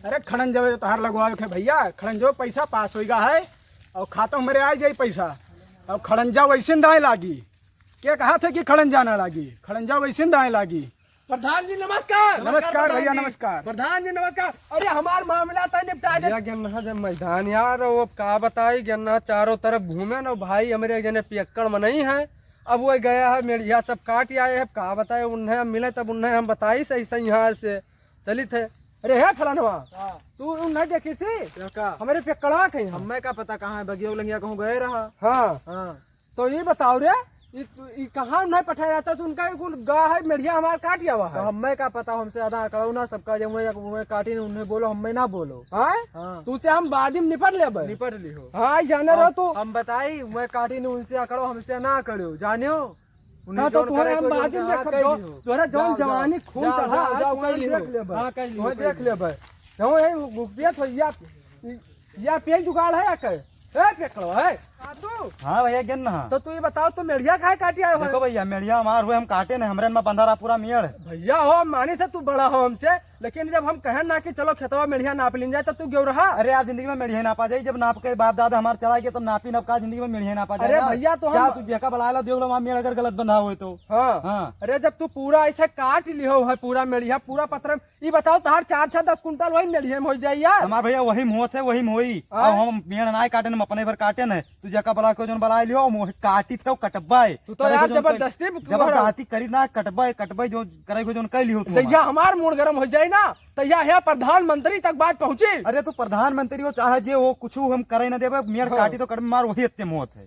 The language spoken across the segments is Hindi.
अरे खड़न जब तहार लगवा के भैया खड़न जो पैसा पास होगा है और खाता मेरे आ जाए पैसा और खड़ंजा वैसे दाएँ लागी। क्या कहा थे कि खड़ंजा ना लागी, खड़ंजा वैसे दाएँ लागी। प्रधान जी नमस्कार। नमस्कार भैया नमस्कार। प्रधान जी नमस्कार। अरे हमार मामला था निपटा दे। गन्ना जब मैदान यार वो का बताई गन्ना चारों तरफ घूमे ना भाई हमारे जने पियक्कड़ में नहीं है। अब वो गया है मेढ़िया सब काट आए है का बताए उन्हें हम मिले तब उन्हें हम बताई सही सही यहाँ से चली थे। अरे है फलानवा तू नहीं देखी सी हमारे पियक्कड़वा कहीं हमें का पता कहाँ है बगिया लंगिया कहूँ गए रहा। हाँ तो ये बताओ रे कहाँ नहीं पठाया रहता तो उनका गा है मेढ़िया हमारे काट गया हुआ है। हमें का पता हमसे ज्यादा करो ना सबका जब काटी ने उन्हें बोलो हमें ना बोलो। हाँ तुझसे हम बाद में निपट ली हो। हाँ जाने रहो तो हम बताई मैं काटी ने उनसे करो हमसे ना करो जाने हो। तो तोरा जौन जवानी खून देख ले या पेन जुगाड़ है है। हाँ भैया गेन ना तो तू ये बताओ तो मेढ़िया काहे काटी आयो है? देखो भैया मेढ़िया हमार हुए हम काटे न हमरे में बंधा रहा पूरा मेड़। भैया हो मानी से तू बड़ा हो हमसे लेकिन जब हम कहें ना कि चलो खेतवा मेढ़िया नाप लिन जाए तब तू क्यों रहा? अरे यार जिंदगी में मेढ़िया नापा जाए जब नाप के बाप दादा हमारे चला गया तब नापी नपका जिंदगी में मेढ़िया नापा जाए। अरे भैया तो क्या तू जगह बुला देख लो वहाँ मेड़ अगर गलत बंधा हुए तो। हाँ अरे जब तू पूरा ऐसे काट लियो है पूरा मेढ़िया पूरा पत्र ये बताओ तार 4-10 कुंटल वही मेढ़िया में हो जाए यार। हमार भैया वही मुँह थे वही मोई हम मेड़ ना काटे न अपने भर काटे न तू जगह बुला के जो बना लियो काटी थे कटबाए तू तो यार जबरदस्ती करी ना कटबाए जो करे जो कह लियो तैया हमार मूड गर्म हो जाए ना तैया है प्रधानमंत्री तक बात पहुँची। अरे तू प्रधानमंत्री हो चाहे जे वो कुछ हम करे न देवे मेड़ काटी तो कट मार वही इतने मोहत है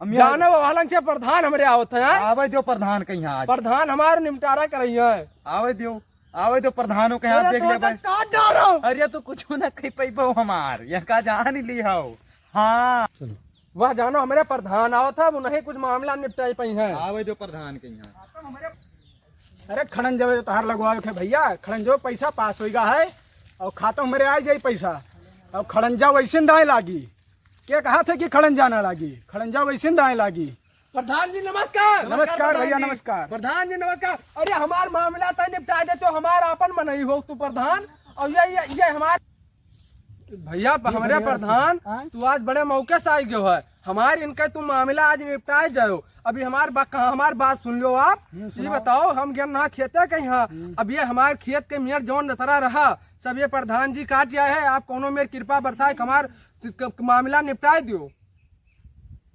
जाने वाला से प्रधान हमारे आवत है। आवे दो प्रधान कहीं आज प्रधान हमारे निपटारा कर रही है। आवे दो प्रधानों के हाथ देख ले काट डालो। अरे तो कुछ न कही पैबो हमार यह का जान ही ली हो। हाँ वह जानो हमारे प्रधान आओ था वो नहीं कुछ मामला निपटाई पाई है। आवे दो प्रधान के यहाँ। अरे खड़न जब तहार लगवा के भैया खड़न जो पैसा पास होगा है और खाता मेरे आ जाए पैसा और खड़ंजा वैसे दाएँ लागी। क्या कहा थे कि खड़ंजा ना लागी, खड़ंजा वैसे दाएँ लागी। प्रधान जी नमस्कार। नमस्कार भैया नमस्कार। प्रधान जी नमस्कार। अरे हमार मामला था निपटा दे तो हमारा अपन में नहीं हो तू प्रधान और ये हमारे भैया हमारे प्रधान तू आज बड़े मौके से आई गयो है हमारे इनका तुम मामला आज निपटाए जाओ। अभी हमार बात सुन लो आप ये बताओ हम गन्ना खेते कहीं हाँ अब ये हमारे खेत के मेयर जौन नतरा रहा सब ये प्रधान जी काट आए है आप कोनो मेरे कृपा बरसाए हमार मामला निपटाए दियो।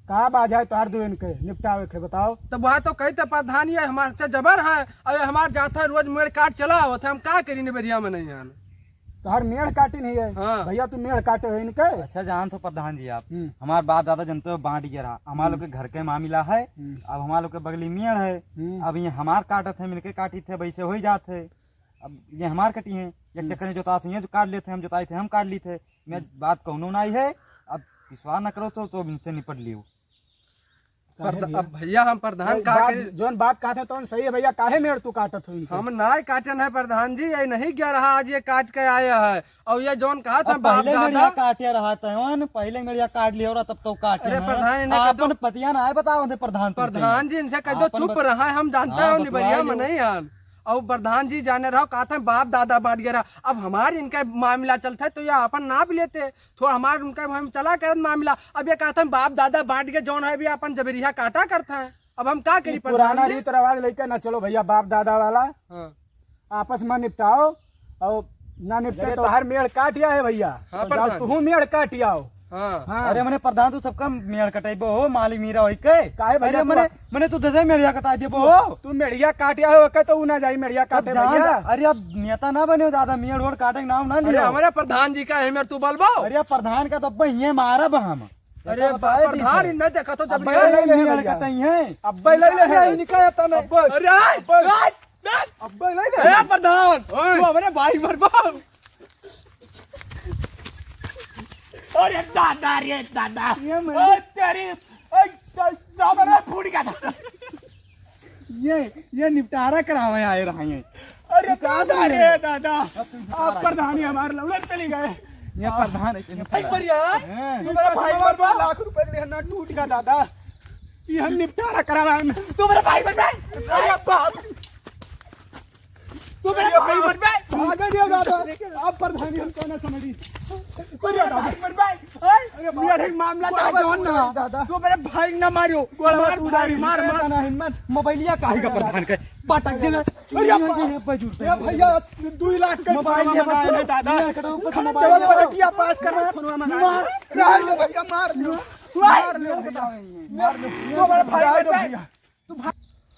कहा बात है तोहार दो इनके निपटावे के बताओ। तो वह तो कही तो प्रधान ये हमारे से जबर है अब हमारे जाता है रोज मेड़ काट चला होता हम क्या करी बढ़िया में नहीं आना तोहार मेड़ काटी नहीं है। हाँ। भैया तू मेड़ काटे हो इनके। अच्छा जान तो प्रधान जी आप हमारे बाप दादा जनते हो बांट गया रहा हमारे लोग के घर के मामला है अब हमारे लोग के बगली मेड़ है अब ये हमार काटत है मिलके काटी थे वैसे हो ही जाते अब ये हमार कटी है एक चक्कर में जोता ये जो काट लेते हम जोताई थे हम काट ली थे मैं बात कहूँ ना है अब विश्वास न करो तो इनसे निपट लियो। अब भैया हम प्रधान जोन बात काटे तो सही है भैया काहे मेड़ तू काटत हुई हम ना काटन है प्रधान जी ये नहीं क्या रहा आज ये काट के आया है और ये जोन कहा था पहले मेड़िया काटे रहा था पहले मेड़िया काट लिया तब तो काटे। अरे प्रधान अपन पतिया ना है बताओ प्रधान जी इनसे कह दो चुप रहा है हम जानते हैं भैया में नहीं यार और प्रधान जी जाने रहो कहा था बाप दादा बांट गया अब हमारे इनका मामला चलता है तो यह अपन नाप लेते थोड़ा हमारे उनका हम चला कर मामला अब ये कहा था बाप दादा बांट गए जौन है भी अपन जबरिया काटा करता है अब हम क्या करी। पुराना रीत रिवाज लेके ना चलो भैया बाप दादा वाला आपस में निपटाओ और ना निपटे तो हर मेड़ काटिया है भैया तू मेड़ काटियाओ। हाँ। अरे मैंने प्रधान तू सबका मेड़ कटाइबो हो माली मीरा होई के काहे भैया मैंने तू दे मेड़िया कटा देबो हो तू मेड़िया काटिया हो के तो ना जाई मेड़िया काटे भैया। अरे अब नेता ना बने हो दादा मेड़ रोड काटे के नाम ना लियो। हमारे प्रधान जी का है मेरे तू बोलबो। अरे प्रधान का तो ये मारब हम। अरे प्रधान इन देखा तो जब मेड़ कटाई है अब ले ले निकाल ता मैं अरे अब ले ले प्रधान तू हमारे भाई मरबो। अरे दादा तेरी फूट गया था ये निपटारा करावे आए रहे हैं। अरे दादा आप प्रधान हमारे लौलत चली गए। ये प्रधान लाख रुपए के लिए टूट गया दादा ये हम निपटारा करावा तू मेरा भाई बन तू मेरा भाई बन आगे दिया दादा अब प्रधानी हम कहना समझी अरे मेरे मामला दादा तू मेरे भाई ना मारियो मार हिम्मत मोबाइलिया काहे का प्रधान के पटक दे अरे भैया 2 लाख का मोबाइल मंगाए हैं दादा पलटिया पास कर रहा है मार भैया मार लो मेरे भाई भैया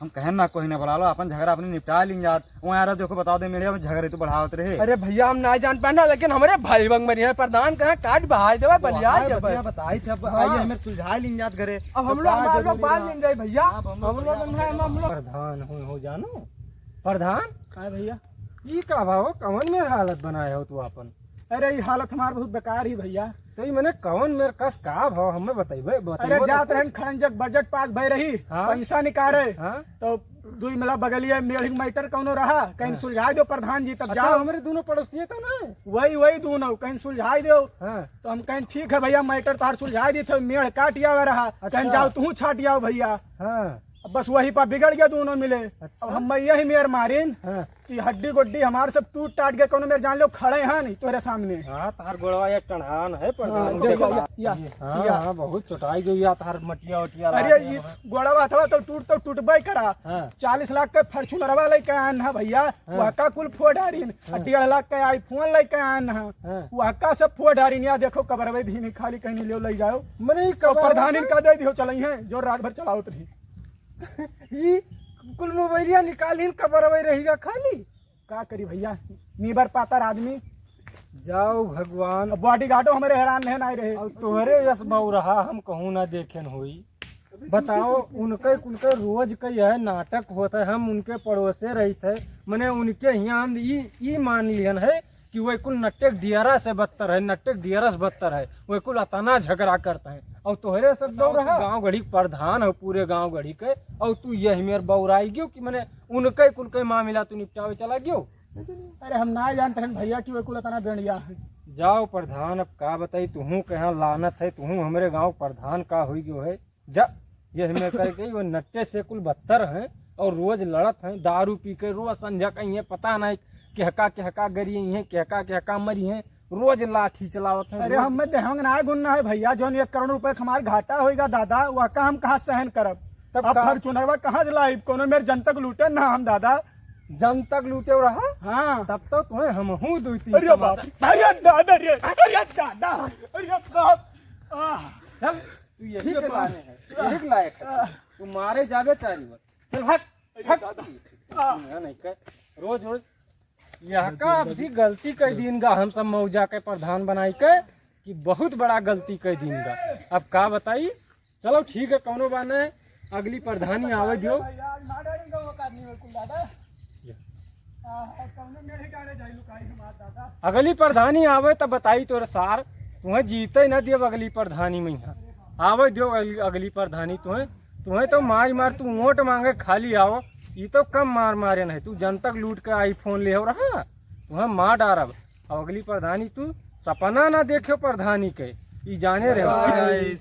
हम कहन ना कोई ना बुला लो अपन झगड़ा अपने निपटा लेंगे यार वो यार देखो बता दे मेरे झगड़े तो बढ़ावत रहे। अरे भैया हम ना जान पाना लेकिन हमारे भाई बंग मरी है प्रधान कहा काट बहाई देवा बलिया बताई थे अब आइए हमें सुलझा लेंगे याद घरे अब हम लोग बात लेंगे भैया हम लोग प्रधान हो जानो प्रधान काय भैया ई का भाव कवन में हालत बनाए हो तू अपन अरे ये हालत हमार बहुत बेकार ही भैया तो ई मने कवन मेरे कस का भाव हमें बताइबे अरे जात रहन खरंजक बजट पास भई रही हाँ? पैसा निकाले हां तो दुई मिला बगलिया मेढ़िंग मैटर कौनो रहा कहीं सुलझा दो प्रधान जी तब अच्छा जाओ हमारे दोनों पड़ोसी तो ना वही दोनों कहीं सुलझा दो हां तो हम कहीं ठीक है भैया मैटर तार सुलझा दी थे मेढ़ काटिया हुआ रहा कहीं जाओ तू छाटिया भैया हां अब बस वही पर बिगड़ गया दोनों मिले अब हम यही मेर मारिन हां कि हड्डी गुड्डी हमारे सब टूट टाट गए कोनो मेरे जान लो खड़े हैं नहीं तुम्हारे सामने हां तार गोड़वा या टणहान है प्रधान हां बहुत चटाई गई या तार मटिया उटिया अरे ये गोड़वा था तो टूटबे करा हां 40 लाख का फॉर्च्यूनरवा लेके आन है भैया वह का कुल फोड़ारीन 1.5 लाख का आईफोन लेके आन है वह का सब फोड़ारीन या देखो कबरवे भी नहीं खाली कहीं ले ले जाओ मने प्रधान इनका दे दियो चलई है जो रात भर चलावत रही ई कुल मोबाइलिया निकालिन कबरवे रहीगा खाली का करी भैया नीबर पातर आदमी जाओ भगवान बॉडी गार्डो हमारे हैरान नहीं आए रहे और तोहरे यस बहु रहा हम कहूँ ना देखेन हुई बताओ उनके रोज के यह नाटक होता है हम उनके पड़ोसे रही थे मैंने उनके यहाँ हम ई मान लियन है कि वह कुल नट्टे डियरा से बदतर है नट्टे डियरा से बदतर है वह कुल अतना झगड़ा करता है और तोहरे सब रहा गाँव घड़ी प्रधान है पूरे गाँव घड़ी के और तू यही मेरे बौराई गयो कि मैंने उनके कुल के मामला तू निपटावे चला गयो। अरे हम ना जानते हैं भैया कि वह कुल तना बेड़िया है जाओ प्रधान अब का बताई तुहू कहाँ लानत है तुहू हमारे गांव प्रधान का हुई गयो है जा ये हमें करके वो नट्टे से कुल बदतर हैं और रोज लड़त हैं दारू पी के रोज संझा कहीं है पता नहीं केहका गरी है केहका मरी है रोज लाठी चलावत है। अरे हमें देहंग ना गुन्ना है भैया जो 1 करोड़ रुपए हमारे घाटा होगा दादा वह का हम कहाँ सहन करब तब फॉर्च्यूनरवा कहाँ जलाई कोनो मेरे जनतक लूटे ना हम दादा जन तक लूटे रहा हाँ तब तो तुम्हें हम हूँ दो अरे बाप अरे दादा रे अरे दादा अरे बाप तू यही के लाने है यही लायक है तू मारे जावे चारी बार चल हट नहीं कर रोज यह का भी गलती कर दिन गा हम सब मौजा के प्रधान बनाई के कि बहुत बड़ा गलती कर दिन गा अब का बताई चलो ठीक है कौनो बात नहीं अगली प्रधानी आवे दियो अगली प्रधानी आवे तब बताई तोर सार तुम्हें जीते न दियो अगली प्रधानी में यहाँ आवे दियो अगली प्रधानी तुम्हें तो मार तू वोट मांगे खाली आओ ये तो कम मारे नहीं तू जनतक लूट के आईफोन ले रहा तुम्हें मार डारब और अगली प्रधानी तू सपना ना देखो प्रधानी के ये जाने रहे।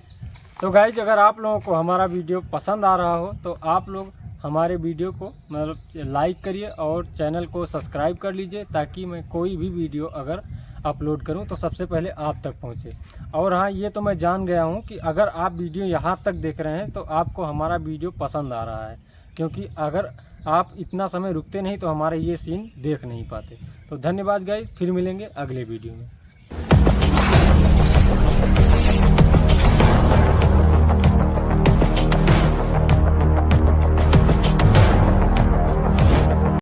तो गाइज अगर आप लोगों को हमारा वीडियो पसंद आ रहा हो तो आप लोग हमारे वीडियो को मतलब लाइक करिए और चैनल को सब्सक्राइब कर लीजिए ताकि मैं कोई भी वीडियो अगर अपलोड करूं तो सबसे पहले आप तक पहुंचे। और हाँ ये तो मैं जान गया हूं कि अगर आप वीडियो यहां तक देख रहे हैं तो आपको हमारा वीडियो पसंद आ रहा है क्योंकि अगर आप इतना समय रुकते नहीं तो हमारे ये सीन देख नहीं पाते। तो धन्यवाद गाइस फिर मिलेंगे अगले वीडियो में।